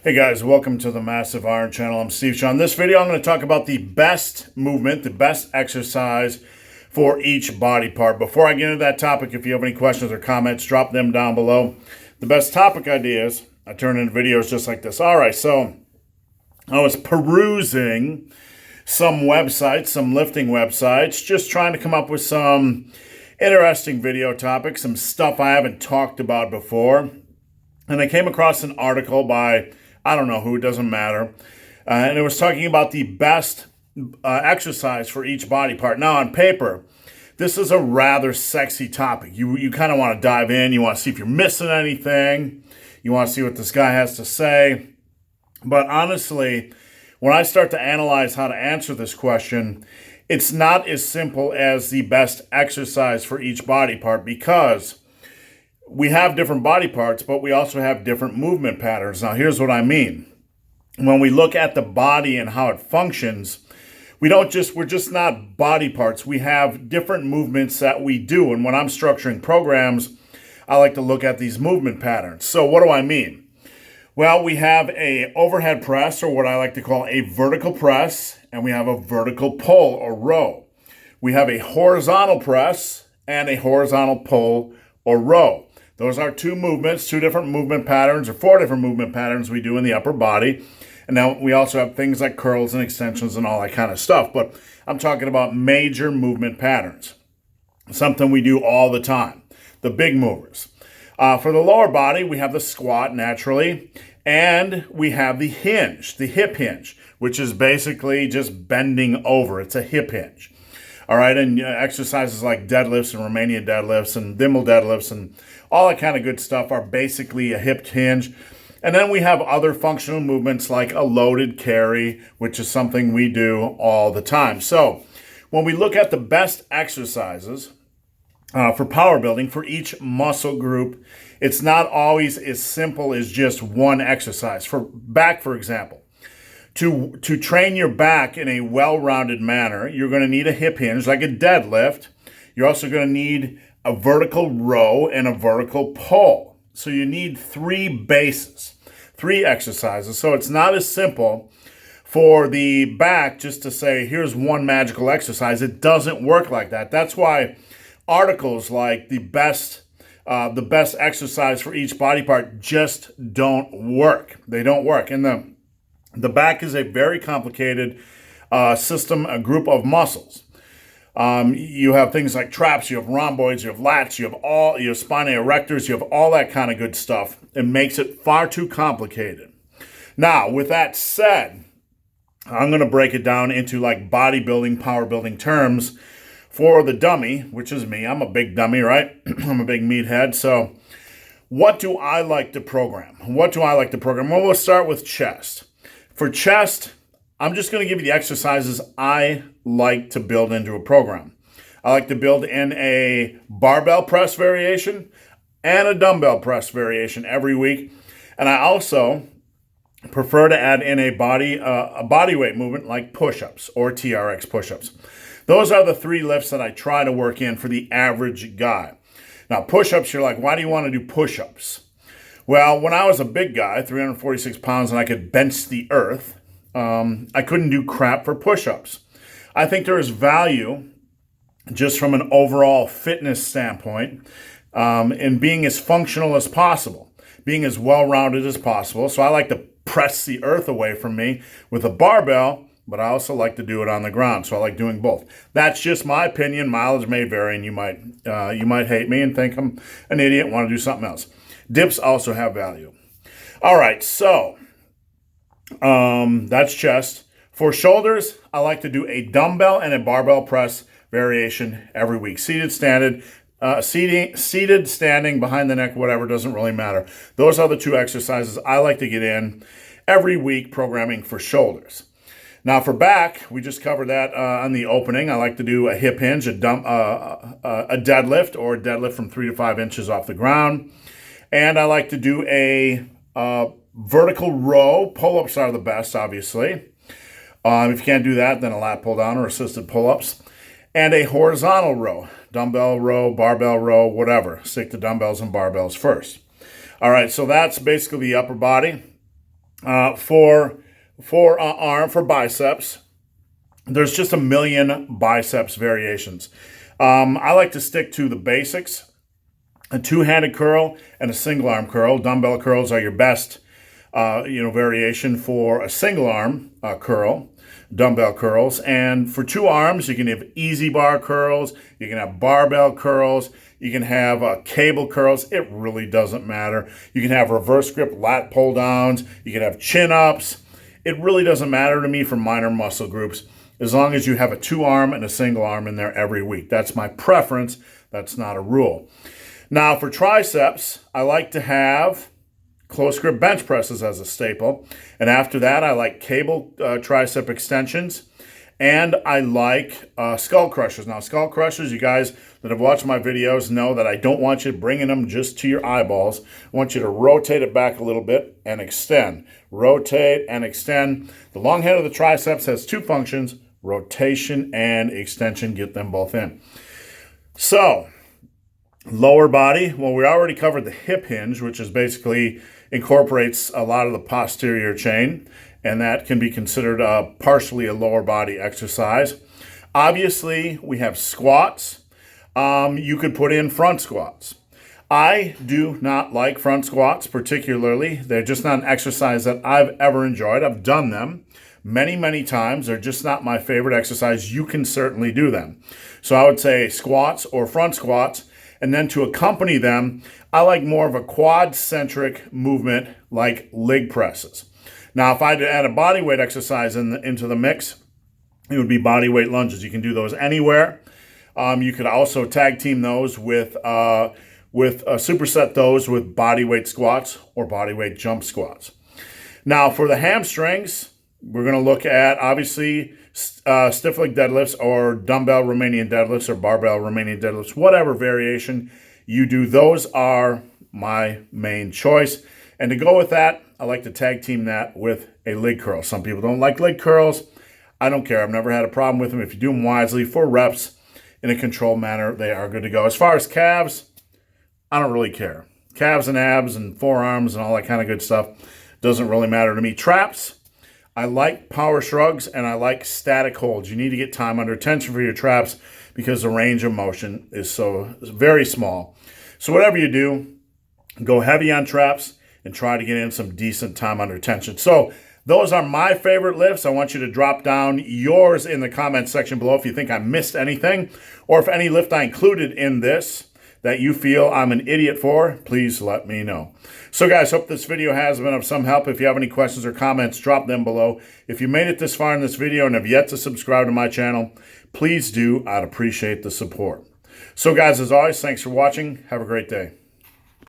Hey guys, welcome to the Massive Iron Channel. I'm Steve Shaw. In this video, I'm going to talk about the best movement, the best exercise for each body part. Before I get into that topic, if you have any questions or comments, drop them down below. The best topic ideas, I turn into videos just like this. All right, so I was perusing some websites, some lifting websites, just trying to come up with some interesting video topics, some stuff I haven't talked about before. And I came across an article by I don't know who, it doesn't matter. And it was talking about the best exercise for each body part. Now, on paper, this is a rather sexy topic. You kind of want to dive in. You want to see if you're missing anything. You want to see what this guy has to say. But honestly, when I start to analyze how to answer this question, it's not as simple as the best exercise for each body part, because we have different body parts, but we also have different movement patterns. Now, here's what I mean. When we look at the body and how it functions, we're just not body parts. We have different movements that we do. And when I'm structuring programs, I like to look at these movement patterns. So what do I mean? Well, we have a overhead press, or what I like to call a vertical press, and we have a vertical pull or row. We have a horizontal press and a horizontal pull or row. Those are two movements, two different movement patterns, or four different movement patterns we do in the upper body. And now we also have things like curls and extensions and all that kind of stuff. But I'm talking about major movement patterns, something we do all the time, the big movers. For the lower body, we have the squat naturally, and we have the hinge, the hip hinge, which is basically just bending over. It's a hip hinge. All right, and exercises like deadlifts and Romanian deadlifts and Thimble deadlifts and all that kind of good stuff are basically a hip hinge. And then we have other functional movements like a loaded carry, which is something we do all the time. So when we look at the best exercises for power building for each muscle group, it's not always as simple as just one exercise. For back, for example, to train your back in a well-rounded manner, you're going to need a hip hinge like a deadlift. You're also going to need a vertical row and a vertical pull. So you need three bases, three exercises. So it's not as simple for the back just to say, here's one magical exercise. It doesn't work like that. That's why articles like the best exercise for each body part just don't work. They don't work. And the back is a very complicated system, a group of muscles. You have things like traps, you have rhomboids, you have lats, you have spinae erectors, you have all that kind of good stuff. It makes it far too complicated. Now, with that said, I'm going to break it down into like bodybuilding, power building terms for the dummy, which is me. I'm a big dummy, right? I'm a big meathead. So what do I like to program? Well, we'll start with chest. For chest, I'm just going to give you the exercises I like to build into a program. I like to build in a barbell press variation and a dumbbell press variation every week. And I also prefer to add in a body weight movement like push-ups or TRX push-ups. Those are the three lifts that I try to work in for the average guy. Now, push-ups, you're like, why do you want to do push-ups? Well, when I was a big guy, 346 pounds, and I could bench the earth, I couldn't do crap for push-ups. I think there is value just from an overall fitness standpoint in being as functional as possible, being as well-rounded as possible. So I like to press the earth away from me with a barbell, but I also like to do it on the ground. So I like doing both. That's just my opinion. Mileage may vary, and you might hate me and think I'm an idiot and want to do something else. Dips also have value. All right, so that's chest. For shoulders, I like to do a dumbbell and a barbell press variation every week. Seated, standing, behind the neck, whatever, doesn't really matter. Those are the two exercises I like to get in every week programming for shoulders. Now for back, we just covered that on the opening. I like to do a hip hinge, a deadlift, or a deadlift from 3 to 5 inches off the ground. And I like to do a vertical row. Pull-ups are the best, obviously. If you can't do that, then a lat pull down or assisted pull-ups. And a horizontal row, dumbbell row, barbell row, whatever. Stick to dumbbells and barbells first. All right, so that's basically the upper body. For biceps, there's just a million biceps variations. I like to stick to the basics: a two-handed curl and a single arm curl. Dumbbell curls are your best, variation for a single arm curl. Dumbbell curls. And for two arms, you can have easy bar curls, you can have barbell curls, you can have cable curls. It really doesn't matter. You can have reverse grip lat pull downs, you can have chin ups. It really doesn't matter to me for minor muscle groups, as long as you have a two arm and a single arm in there every week. That's my preference. That's not a rule. Now for triceps, I like to have close grip bench presses as a staple. And after that, I like cable tricep extensions. And I like skull crushers. Now, skull crushers, you guys that have watched my videos know that I don't want you bringing them just to your eyeballs. I want you to rotate it back a little bit and extend. Rotate and extend. The long head of the triceps has two functions: rotation and extension. Get them both in. So, lower body, well, we already covered the hip hinge, which is basically incorporates a lot of the posterior chain, and that can be considered partially a lower body exercise. Obviously, we have squats. You could put in front squats. I do not like front squats particularly. They're just not an exercise that I've ever enjoyed. I've done them many, many times. They're just not my favorite exercise. You can certainly do them. So I would say squats or front squats. And then to accompany them, I like more of a quad-centric movement like leg presses. Now, if I had to add a body weight exercise into the mix, it would be body weight lunges. You can do those anywhere. You could also tag team those with superset those with body weight squats or body weight jump squats. Now, for the hamstrings, we're going to look at, obviously, stiff leg deadlifts or dumbbell Romanian deadlifts or barbell Romanian deadlifts, whatever variation you do. Those are my main choice. And to go with that, I like to tag team that with a leg curl. Some people don't like leg curls. I don't care. I've never had a problem with them. If you do them wisely for reps in a controlled manner, they are good to go. As far as calves, I don't really care. Calves and abs and forearms and all that kind of good stuff doesn't really matter to me. Traps, I like power shrugs and I like static holds. You need to get time under tension for your traps because the range of motion is so very small. So whatever you do, go heavy on traps and try to get in some decent time under tension. So those are my favorite lifts. I want you to drop down yours in the comment section below if you think I missed anything, or if any lift I included in this that you feel I'm an idiot for, please let me know. So guys, hope this video has been of some help. If you have any questions or comments, drop them below. If you made it this far in this video and have yet to subscribe to my channel, please do. I'd appreciate the support. So guys, as always, thanks for watching. Have a great day.